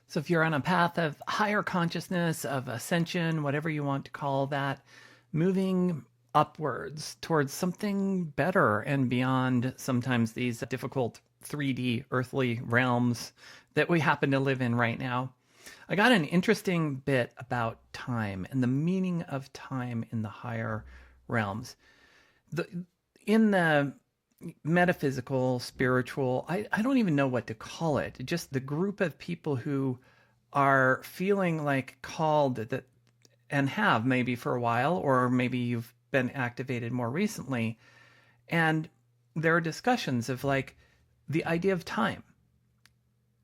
So if you're on a path of higher consciousness, of ascension, whatever you want to call that, moving upwards towards something better and beyond sometimes these difficult 3D earthly realms that we happen to live in right now. I got an interesting bit about time and the meaning of time in the higher realms. In the metaphysical, spiritual, I don't even know what to call it. Just the group of people who are feeling like called that and have maybe for a while, or maybe you've been activated more recently. And there are discussions of like the idea of time.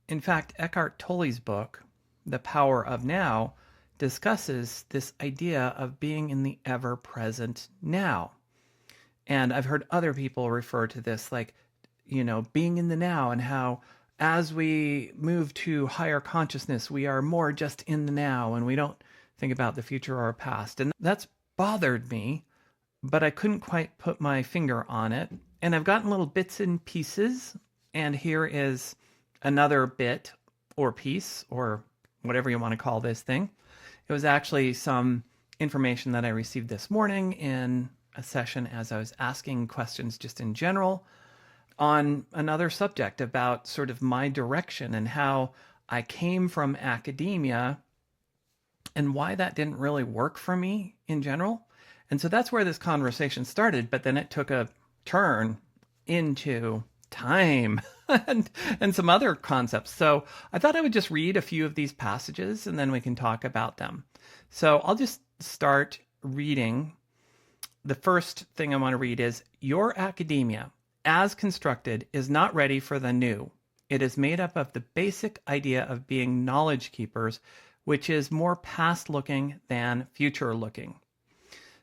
In fact, Eckhart Tolle's book, The Power of Now, discusses this idea of being in the ever present now. And I've heard other people refer to this like, being in the now, and how as we move to higher consciousness, we are more just in the now and we don't think about the future or past. And that's bothered me, but I couldn't quite put my finger on it. And I've gotten little bits and pieces. And here is another bit or piece or whatever you want to call this thing. It was actually some information that I received this morning in a session as I was asking questions just in general on another subject about sort of my direction and how I came from academia and why that didn't really work for me in general. And so that's where this conversation started, but then it took a turn into time and some other concepts. So I thought I would just read a few of these passages and then we can talk about them. So I'll just start reading. The first thing I want to read is, your academia, as constructed, is not ready for the new. It is made up of the basic idea of being knowledge keepers, which is more past-looking than future-looking.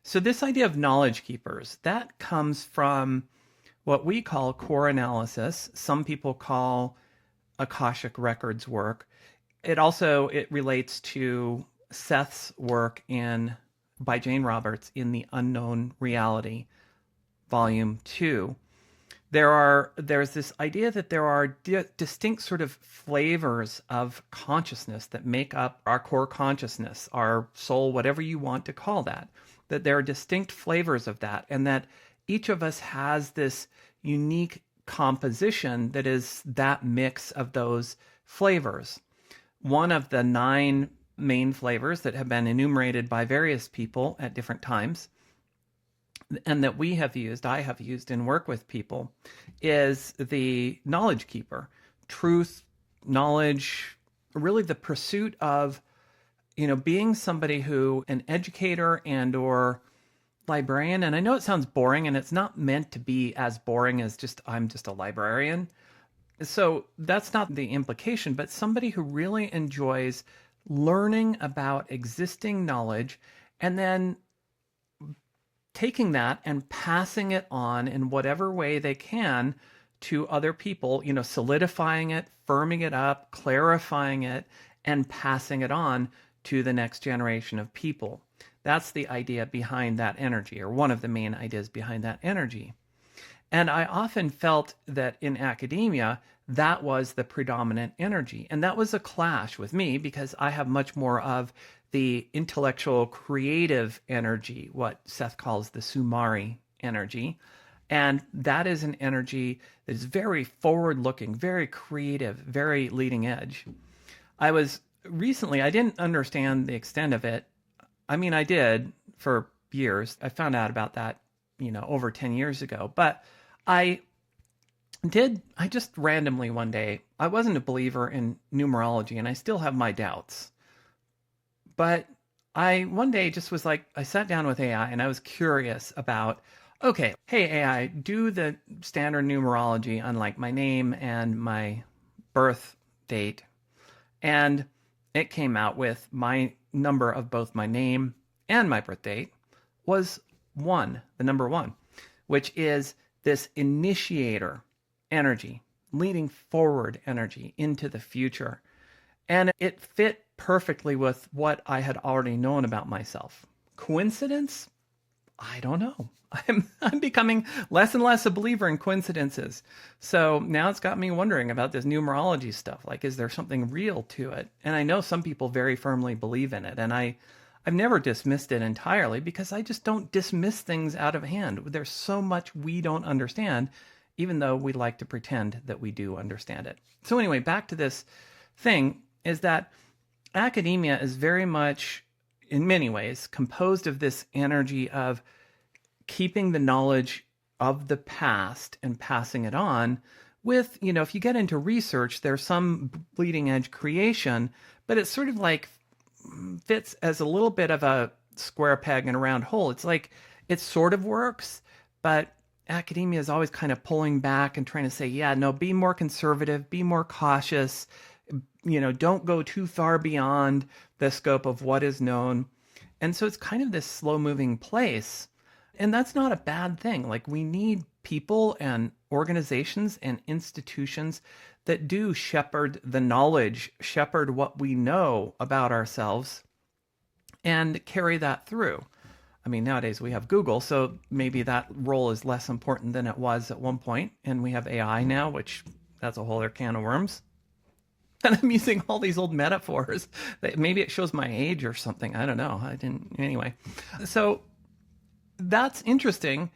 So this idea of knowledge keepers, that comes from what we call core analysis. Some people call Akashic Records work. It relates to Seth's work by Jane Roberts in The Unknown Reality, Volume 2. There's this idea that there are distinct sort of flavors of consciousness that make up our core consciousness, our soul, whatever you want to call that there are distinct flavors of that, and that each of us has this unique composition that is that mix of those flavors. One of the 9 main flavors that have been enumerated by various people at different times, and that I have used in work with people, is the knowledge keeper. Truth, knowledge, really the pursuit of, being somebody who, an educator and or librarian. And I know it sounds boring, and it's not meant to be as boring as I'm just a librarian. So that's not the implication, but somebody who really enjoys learning about existing knowledge and then taking that and passing it on in whatever way they can to other people, solidifying it, firming it up, clarifying it, and passing it on to the next generation of people. That's the idea behind that energy, or one of the main ideas behind that energy. And I often felt that in academia, that was the predominant energy. And that was a clash with me because I have much more of the intellectual, creative energy, what Seth calls the Sumari energy. And that is an energy that is very forward-looking, very creative, very leading edge. I didn't understand the extent of it. I mean, I did for years. I found out about that, over 10 years ago. But I just randomly one day, I wasn't a believer in numerology, and I still have my doubts. But I one day just was like, I sat down with AI and I was curious about, okay, hey AI, do the standard numerology on like my name and my birth date. And it came out with my number of both my name and my birth date was 1, the number 1, which is this initiator energy, leading forward energy into the future. And it fit perfectly with what I had already known about myself. Coincidence? I don't know. I'm becoming less and less a believer in coincidences. So now it's got me wondering about this numerology stuff. Like, is there something real to it? And I know some people very firmly believe in it. And I've never dismissed it entirely because I just don't dismiss things out of hand. There's so much we don't understand, even though we like to pretend that we do understand it. So anyway, back to this thing is that academia is very much, in many ways, composed of this energy of keeping the knowledge of the past and passing it on with, if you get into research, there's some bleeding edge creation, but it's sort of like fits as a little bit of a square peg in a round hole. It's like it sort of works, but academia is always kind of pulling back and trying to say, yeah, no, be more conservative, be more cautious, don't go too far beyond the scope of what is known. And so it's kind of this slow-moving place. And that's not a bad thing. Like, we need people and organizations and institutions that do shepherd the knowledge, shepherd what we know about ourselves, and carry that through. I mean, nowadays we have Google, so maybe that role is less important than it was at one point. And we have AI now, which that's a whole other can of worms. And I'm using all these old metaphors. Maybe it shows my age or something. I don't know. Anyway. So that's interesting.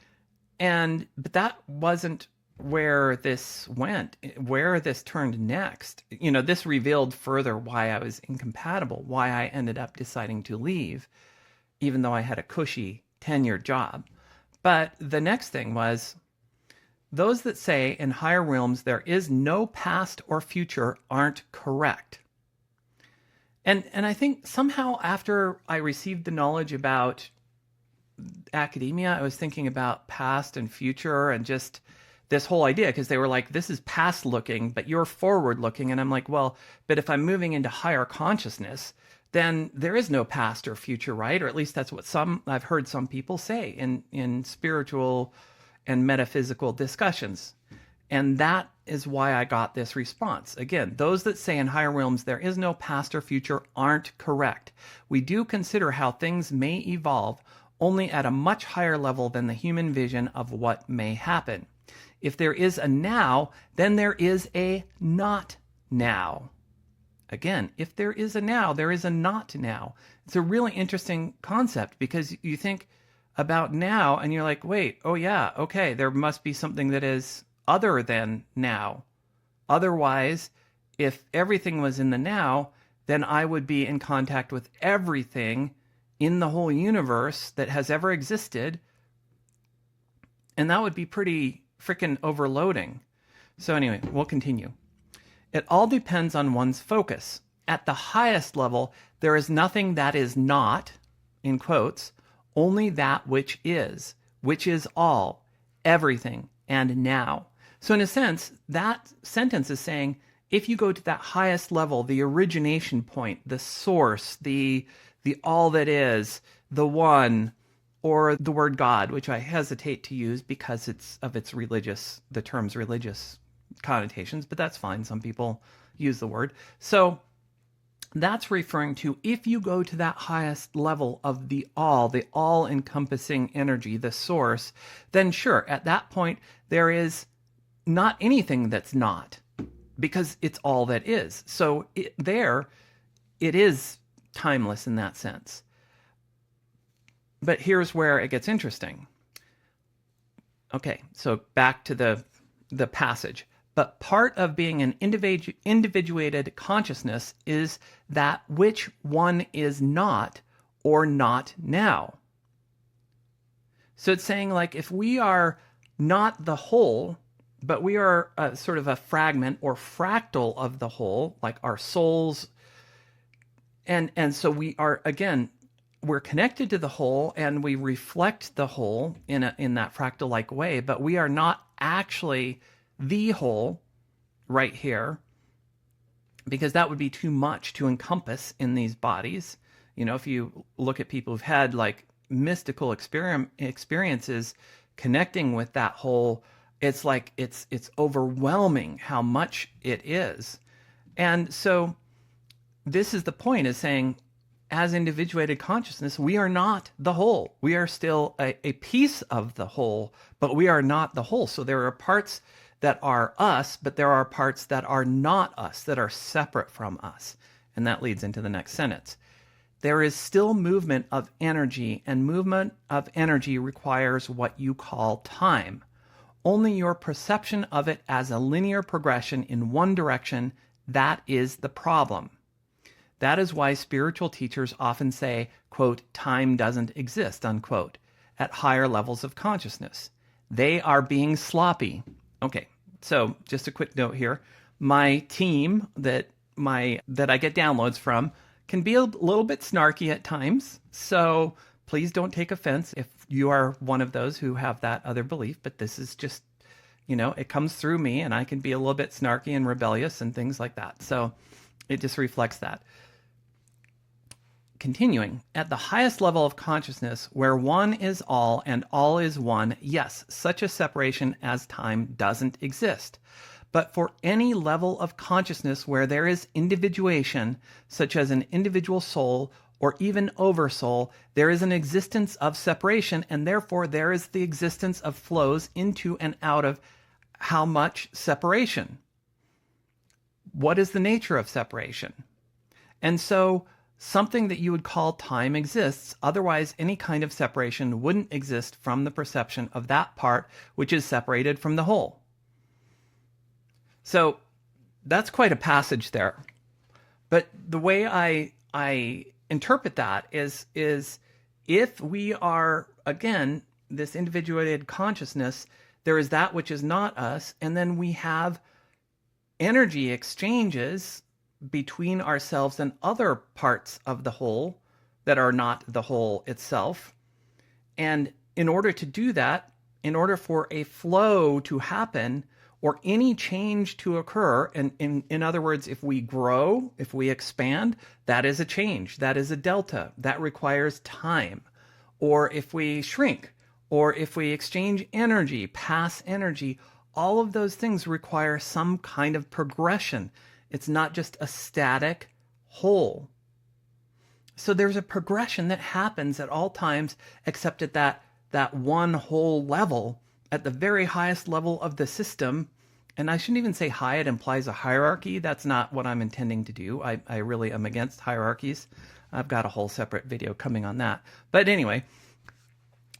But that wasn't where this went, where this turned next. This revealed further why I was incompatible, why I ended up deciding to leave, even though I had a cushy tenure job. But the next thing was, those that say in higher realms there is no past or future aren't correct. And I think somehow after I received the knowledge about academia, I was thinking about past and future and just this whole idea, because they were like, this is past looking, but you're forward looking. And I'm like, well, but if I'm moving into higher consciousness, then there is no past or future, right? Or at least that's what I've heard some people say in spiritual and metaphysical discussions. And that is why I got this response. Again, those that say in higher realms there is no past or future aren't correct. We do consider how things may evolve only at a much higher level than the human vision of what may happen. If there is a now, then there is a not now. Again, if there is a now, there is a not now. It's a really interesting concept, because you think about now and you're like, wait, oh yeah, okay, there must be something that is other than now. Otherwise, if everything was in the now, then I would be in contact with everything in the whole universe that has ever existed. And that would be pretty freaking overloading. So anyway, we'll continue. It all depends on one's focus. At the highest level, there is nothing that is not, in quotes, only that which is all, everything, and now. So in a sense, that sentence is saying, if you go to that highest level, the origination point, the source, the all that is, the one, or the word God, which I hesitate to use because the term's religious connotations, but that's fine. Some people use the word. So that's referring to, if you go to that highest level of the all-encompassing energy, the source, then sure, at that point, there is not anything that's not, because it's all that is. So it is timeless in that sense. But here's where it gets interesting. Okay, so back to the passage. But part of being an individuated consciousness is that which one is not, or not now. So it's saying, like, if we are not the whole, but we are a sort of a fragment or fractal of the whole, like our souls, and so we are, again, we're connected to the whole and we reflect the whole in that fractal-like way, but we are not actually the whole right here, because that would be too much to encompass in these bodies. If you look at people who've had like mystical experiences connecting with that whole, it's like it's overwhelming how much it is. And so this is the point, is saying, as individuated consciousness, we are not the whole. We are still a piece of the whole, but we are not the whole. So there are parts that are us, but there are parts that are not us, that are separate from us. And that leads into the next sentence. There is still movement of energy, and movement of energy requires what you call time. Only your perception of it as a linear progression in one direction, that is the problem. That is why spiritual teachers often say, quote, time doesn't exist, unquote, at higher levels of consciousness. They are being sloppy. Okay, so just a quick note here. My team that I get downloads from can be a little bit snarky at times. So please don't take offense if you are one of those who have that other belief. But this is just, it comes through me, and I can be a little bit snarky and rebellious and things like that. So it just reflects that. Continuing, at the highest level of consciousness, where one is all and all is one, yes, such a separation as time doesn't exist. But for any level of consciousness where there is individuation, such as an individual soul or even oversoul, there is an existence of separation, and therefore there is the existence of flows into and out of how much separation. What is the nature of separation? And so something that you would call time exists, otherwise any kind of separation wouldn't exist from the perception of that part which is separated from the whole. So that's quite a passage there. But the way I interpret that is if we are, again, this individuated consciousness, there is that which is not us, and then we have energy exchanges between ourselves and other parts of the whole that are not the whole itself. And in order to do that, in order for a flow to happen or any change to occur, and in other words, if we grow, if we expand, that is a change, that is a delta, that requires time. Or if we shrink, or if we exchange energy, pass energy, all of those things require some kind of progression. It's not just a static whole. So there's a progression that happens at all times, except at that one whole level, at the very highest level of the system. And I shouldn't even say high, it implies a hierarchy. That's not what I'm intending to do. I really am against hierarchies. I've got a whole separate video coming on that. But anyway,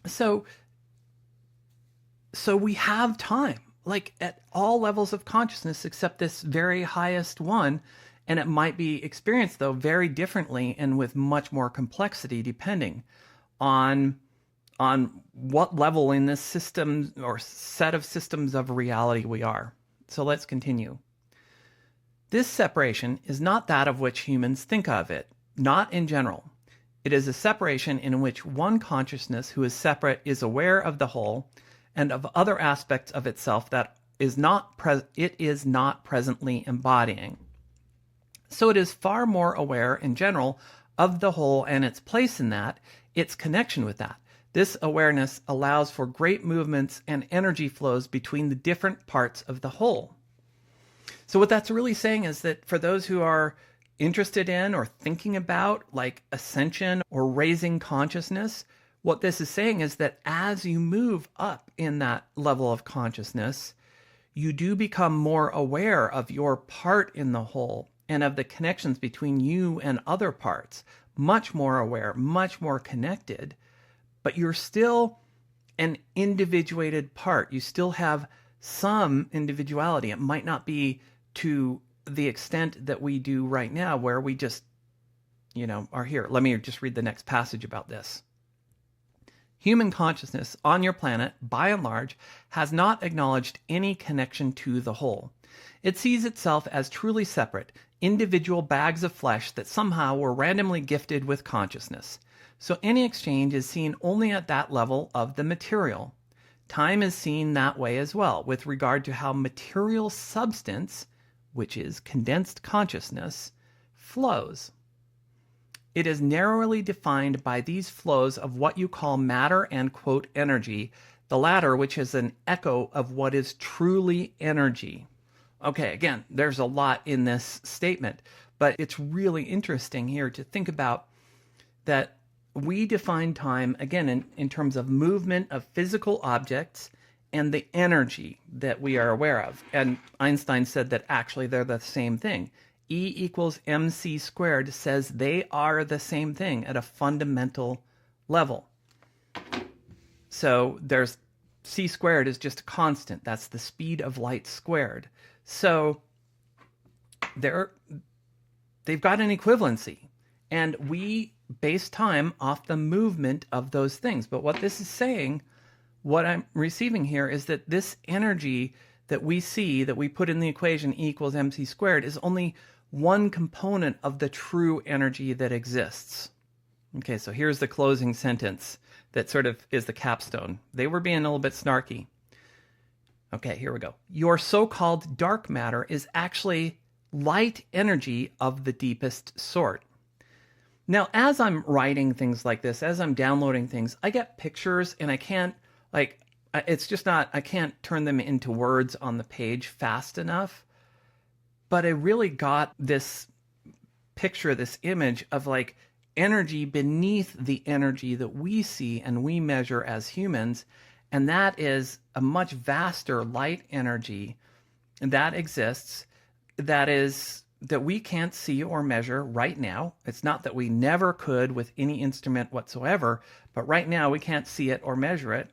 so we have time, like at all levels of consciousness except this very highest one. And it might be experienced, though, very differently and with much more complexity depending on what level in this system or set of systems of reality we are. So let's continue. This separation is not that of which humans think of it, not in general. It is a separation in which one consciousness who is separate is aware of the whole and of other aspects of itself that it is not presently embodying. So it is far more aware in general of the whole and its place in that, its connection with that. This awareness allows for great movements and energy flows between the different parts of the whole. So what that's really saying is that for those who are interested in or thinking about like ascension or raising consciousness, what this is saying is that as you move up in that level of consciousness, you do become more aware of your part in the whole and of the connections between you and other parts, much more aware, much more connected. But you're still an individuated part. You still have some individuality. It might not be to the extent that we do right now, where we just, are here. Let me just read the next passage about this. Human consciousness on your planet, by and large, has not acknowledged any connection to the whole. It sees itself as truly separate, individual bags of flesh that somehow were randomly gifted with consciousness. So any exchange is seen only at that level of the material. Time is seen that way as well, with regard to how material substance, which is condensed consciousness, flows. It is narrowly defined by these flows of what you call matter and, quote, energy, the latter which is an echo of what is truly energy. Okay, again, there's a lot in this statement, but it's really interesting here to think about that we define time, again, in terms of movement of physical objects and the energy that we are aware of. And Einstein said that actually they're the same thing. E equals mc squared says they are the same thing at a fundamental level. So there's c squared is just a constant. That's the speed of light squared. So they've got an equivalency. And we base time off the movement of those things. But what this is saying, what I'm receiving here, is that this energy that we see, that we put in the equation E equals mc squared, is only one component of the true energy that exists. Okay, so here's the closing sentence that sort of is the capstone. They were being a little bit snarky. Okay, here we go. Your so-called dark matter is actually light energy of the deepest sort. Now, as I'm writing things like this, as I'm downloading things, I get pictures and I can't, it's just not, I can't turn them into words on the page fast enough. But I really got this picture, this image of energy beneath the energy that we see and we measure as humans. And that is a much vaster light energy that exists, that we can't see or measure right now. It's not that we never could with any instrument whatsoever, but right now we can't see it or measure it.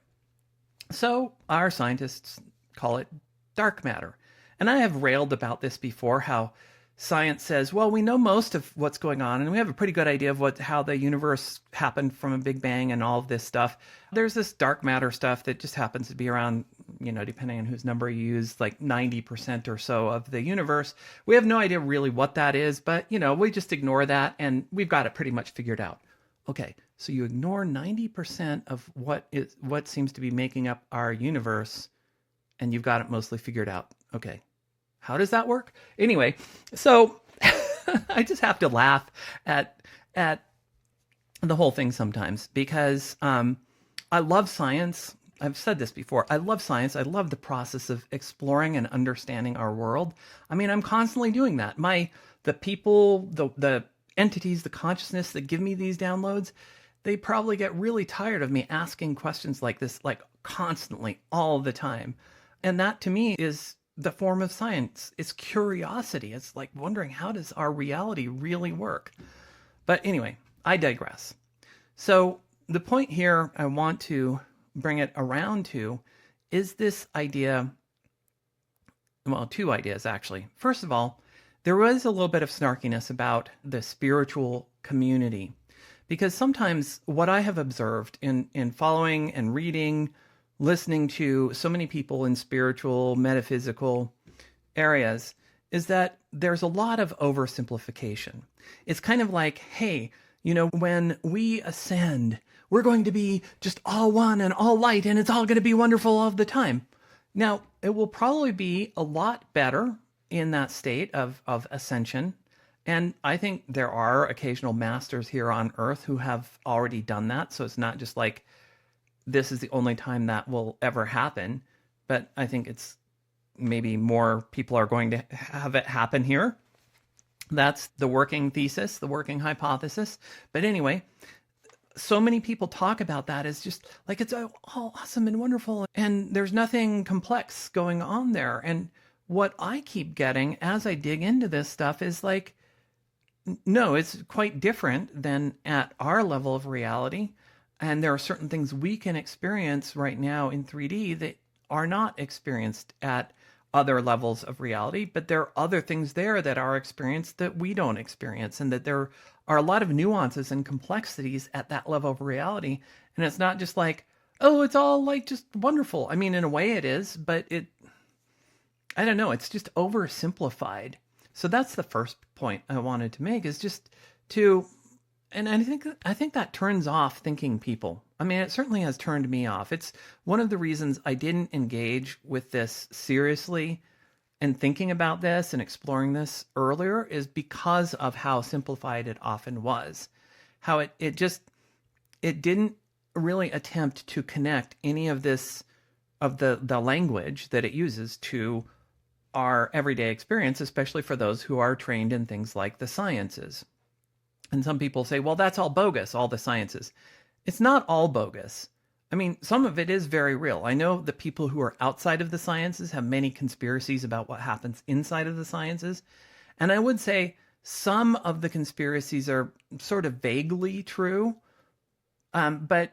So our scientists call it dark matter. And I have railed about this before, how science says, well, we know most of what's going on, and we have a pretty good idea of how the universe happened from a Big Bang and all of this stuff. There's this dark matter stuff that just happens to be around, depending on whose number you use, 90% or so of the universe. We have no idea really what that is, but, we just ignore that, and we've got it pretty much figured out. Okay, so you ignore 90% of what seems to be making up our universe, and you've got it mostly figured out. Okay. How does that work? Anyway, so I just have to laugh at the whole thing sometimes, because I love science. I've said this before. I love science. I love the process of exploring and understanding our world. I mean, I'm constantly doing that. The people, the entities, the consciousness that give me these downloads, they probably get really tired of me asking questions like this, constantly, all the time. And that to me is the form of science. It's curiosity. It's wondering, how does our reality really work? But anyway, I digress. So the point here I want to bring it around to is this idea, well, two ideas actually. First of all, there was a little bit of snarkiness about the spiritual community, because sometimes what I have observed in following and reading, listening to so many people in spiritual, metaphysical areas, is that there's a lot of oversimplification. It's kind of like, hey, when we ascend, we're going to be just all one and all light, and it's all going to be wonderful all the time. Now, it will probably be a lot better in that state of ascension. And I think there are occasional masters here on Earth who have already done that. So it's not just this is the only time that will ever happen, but I think it's maybe more people are going to have it happen here. That's the working thesis, the working hypothesis. But anyway, so many people talk about that as just it's all awesome and wonderful, and there's nothing complex going on there. And what I keep getting as I dig into this stuff is no, it's quite different than at our level of reality. And there are certain things we can experience right now in 3D that are not experienced at other levels of reality, but there are other things there that are experienced that we don't experience, and that there are a lot of nuances and complexities at that level of reality. And it's not just oh, it's all just wonderful. I mean, in a way it is, but I don't know, it's just oversimplified. So that's the first point I wanted to make, is just to... And I think that turns off thinking people. I mean, it certainly has turned me off. It's one of the reasons I didn't engage with this seriously and thinking about this and exploring this earlier, is because of how simplified it often was. How it didn't really attempt to connect any of this, of the language that it uses, to our everyday experience, especially for those who are trained in things like the sciences. And some people say, well, that's all bogus, all the sciences. It's not all bogus. I mean, some of it is very real. I know the people who are outside of the sciences have many conspiracies about what happens inside of the sciences. And I would say some of the conspiracies are sort of vaguely true. But,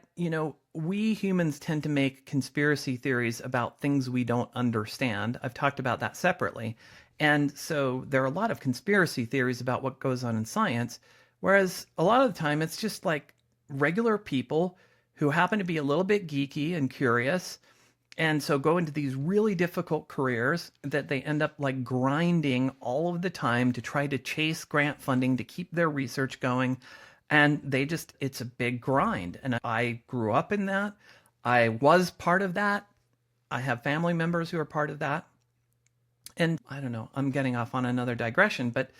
we humans tend to make conspiracy theories about things we don't understand. I've talked about that separately. And so there are a lot of conspiracy theories about what goes on in science, whereas a lot of the time it's just like regular people who happen to be a little bit geeky and curious, and so go into these really difficult careers that they end up like grinding all of the time to try to chase grant funding to keep their research going. And it's a big grind. And I grew up in that. I was part of that. I have family members who are part of that. And I don't know, I'm getting off on another digression, but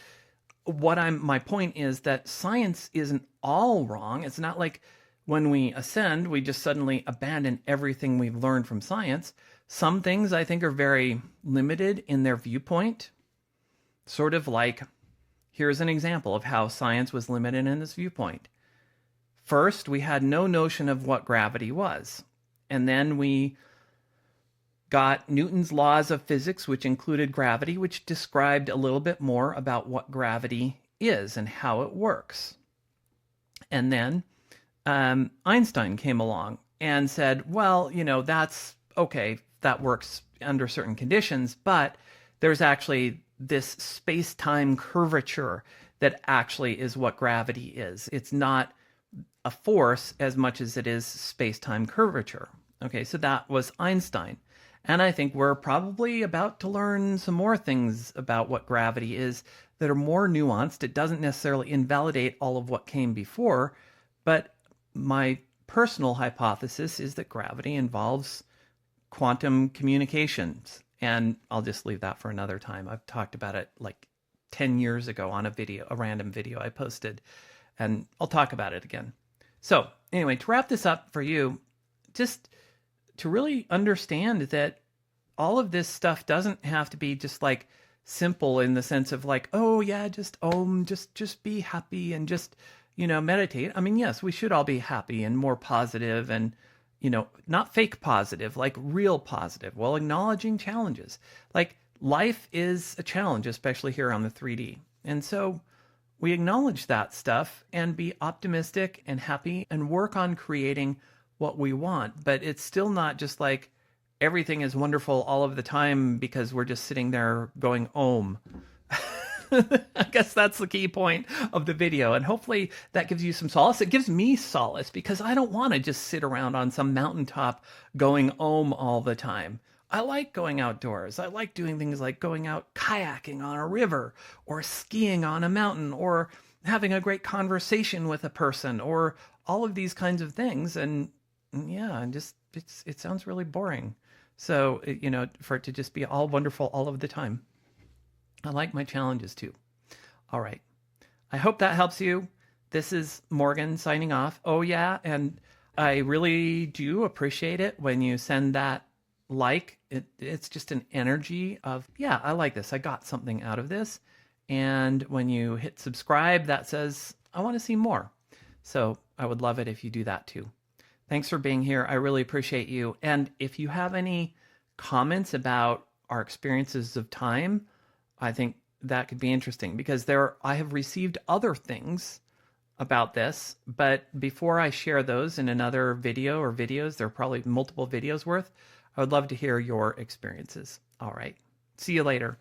my point is that science isn't all wrong. It's not like when we ascend, we just suddenly abandon everything we've learned from science. Some things I think are very limited in their viewpoint, sort of like, here's an example of how science was limited in this viewpoint. First, we had no notion of what gravity was. And then we got Newton's laws of physics, which included gravity, which described a little bit more about what gravity is and how it works. And then Einstein came along and said, well, that's okay, that works under certain conditions, but there's actually this space-time curvature that actually is what gravity is. It's not a force as much as it is space-time curvature. Okay, so that was Einstein. And I think we're probably about to learn some more things about what gravity is that are more nuanced. It doesn't necessarily invalidate all of what came before, but my personal hypothesis is that gravity involves quantum communications. And I'll just leave that for another time. I've talked about it like 10 years ago on a random video I posted, and I'll talk about it again. So anyway, to wrap this up for you, just to really understand that all of this stuff doesn't have to be just like simple in the sense of like, oh yeah, just just be happy and just, meditate. I mean, yes, we should all be happy and more positive and, not fake positive, like real positive, while acknowledging challenges. Like life is a challenge, especially here on the 3D. And so we acknowledge that stuff and be optimistic and happy and work on creating what we want. But it's still not just like everything is wonderful all of the time because we're just sitting there going, Om. I guess that's the key point of the video. And hopefully that gives you some solace. It gives me solace because I don't want to just sit around on some mountaintop going Om all the time. I like going outdoors. I like doing things like going out kayaking on a river or skiing on a mountain or having a great conversation with a person or all of these kinds of things. And yeah, it sounds really boring. So, for it to just be all wonderful all of the time. I like my challenges too. All right. I hope that helps you. This is Morgan signing off. Oh yeah, and I really do appreciate it when you send that like. It's just an energy of, yeah, I like this. I got something out of this. And when you hit subscribe, that says, I want to see more. So I would love it if you do that too. Thanks for being here. I really appreciate you. And if you have any comments about our experiences of time, I think that could be interesting because I have received other things about this, but before I share those in another video or videos, there are probably multiple videos worth, I would love to hear your experiences. All right. See you later.